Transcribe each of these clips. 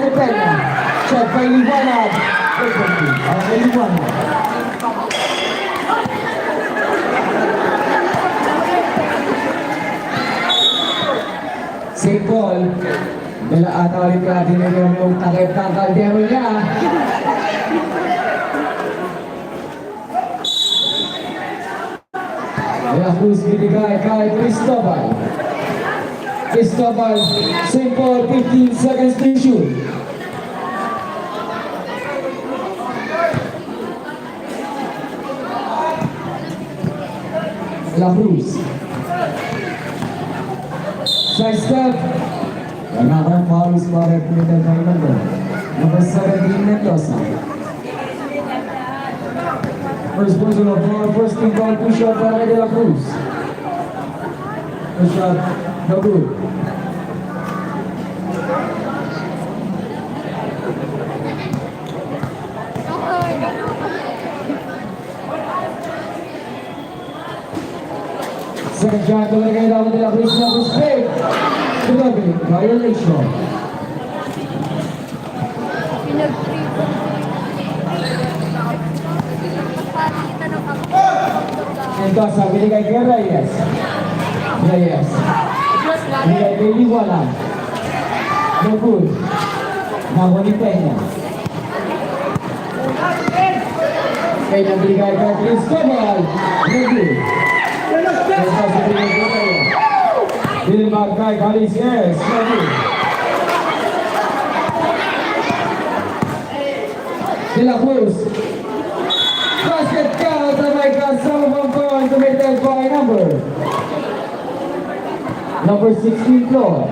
de Peña. Check by Liwanag. Okay, Liwanag. St. Paul. Dala ata ulit natin yung takip ng kaldero niya. Kaya Cruz binigay kay Cristobal. Cristobal, St. Paul, 15 seconds to shoot. La Cruz. Side step. Another foul is committed by number 17, Mendoza. First personal foul, first team foul, push shot by De La Cruz. Push shot, no good. Second shot, talagay daw De La Cruz na po straight. Grabe, violation. Mendoza, binigay kay Reyes. Reyes. Binigay kay Liwanag. No good. Nakuha ni Peña. Peña binigay kay Cristobal. No good. Mendoza binigay kay Reyes. Binigay kay Galicias. No good. De La Cruz. Basket count by Solomon Cohen committed by number 16 floor.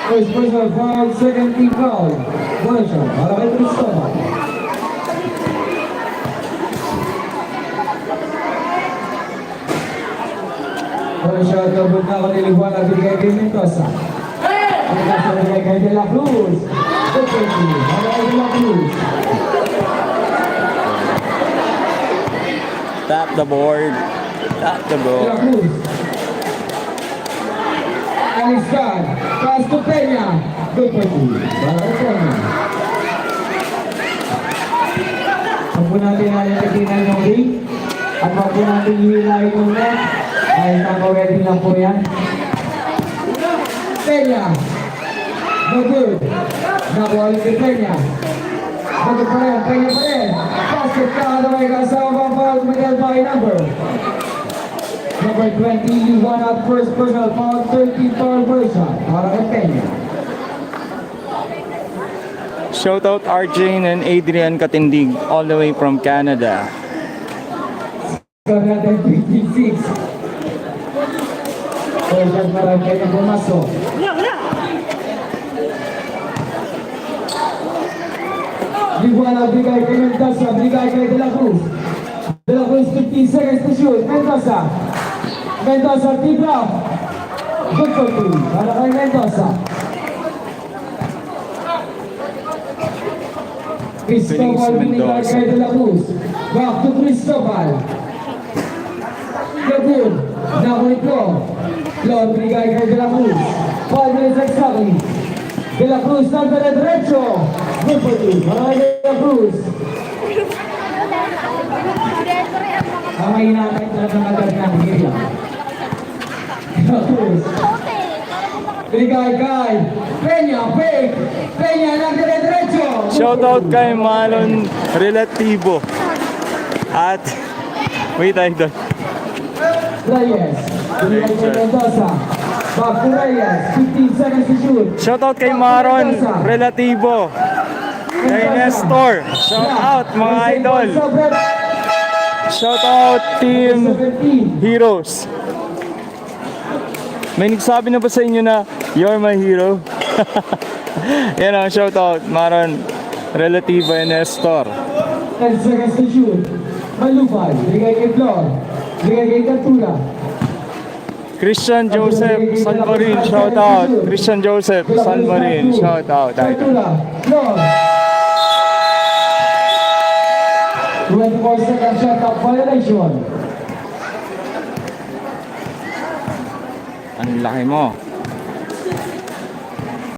First personal foul, second team foul. One shot, para kay Cristobal. One shot, double na ako niliwanag, binigay kay Mendoza. Mendoza binigay kay De La Cruz. Good for you, para kay De La Cruz. Tap the board. Tap the board. Aliscan, pass to Peña. Good for you. Para Peña. Huwag po natin nalitiginan yung ring. At huwag po natin hihilahin yung net. Dahil naka-wedding lang po yan. Peña. No good. Nakuha ulit kay Peña. Bago pa rin, Peña pa rin. Basket ka na may kasama pang foul committed by number 20, Liwanag, first personal foul, 13 foul version. Para kay Peña. Shoutout Arjane and Adrian Katindig all the way from Canada. Score natin 56. Version para kay Peña pumasok. Liwanag bigay kay Mendoza, bigay kay De La Cruz. De La Cruz, 15 seconds to shoot. Mendoza. Mendoza, deep drop. Good for two. Para kay Mendoza. Cristobal binigay kay De La Cruz. Back to Cristobal. Good. Nakulit ko. Lord binigay kay De La Cruz. 5 minutes exactly. De La Cruz salta de derecho. Good for two. Para kay De La Cruz. Ang mahinatay talagang agad ng hirya. De La Cruz. Binigay kay Peña, fake. Peña lang de derecho. Shoutout kay Malon Relativo. At wait, idol. Reyes. Binigay kay Mendoza. Back to Reyes. 15 seconds to shoot. Shoutout kay Maron Relativo. Kay Nestor. Shoutout mga idol. Shoutout Team Heroes. May nagsabi na ba sa inyo na you're my hero? Yan ang shoutout Maron Relativo and Nestor. 10 seconds to shoot. Malupay. Bigay kay Flor. Bigay kay Catula. Christian Joseph Salvarin, shoutout. Christian Joseph Salvarin, shoutout. Catula. Flor. 24 seconds shot of violation. Ang laki mo.